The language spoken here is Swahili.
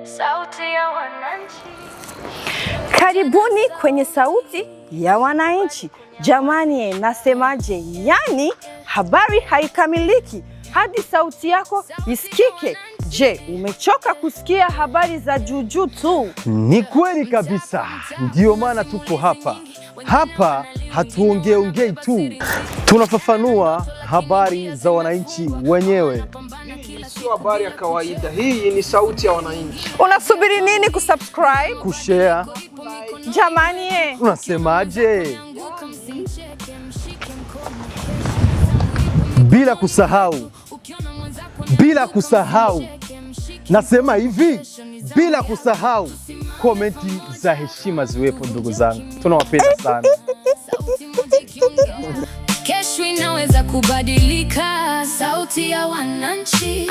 Sauti ya wananchi. Karibuni kwenye Sauti ya Wananchi. Jamani, nasemaje? Yani habari haikamiliki hadi sauti yako isikike. Je, umechoka kusikia habari za juju tu? Ni kweli kabisa. Ndiyo maana tuko hapa. Hapa hatuongeongei tu. Tunafafanua habari za wananchi wenyewe. Hii sio habari ya kawaida. Hii ni Sauti ya Wananchi. Unasubiri nini kusubscribe? Kushare. Jamani, unasemaje? Bila kusahau, nasema hivi, bila kusahau komenti za heshima ziwepo, ndugu zangu. Tunawapenda sana. Kesho inaweza kubadilika. Sauti ya Wananchi.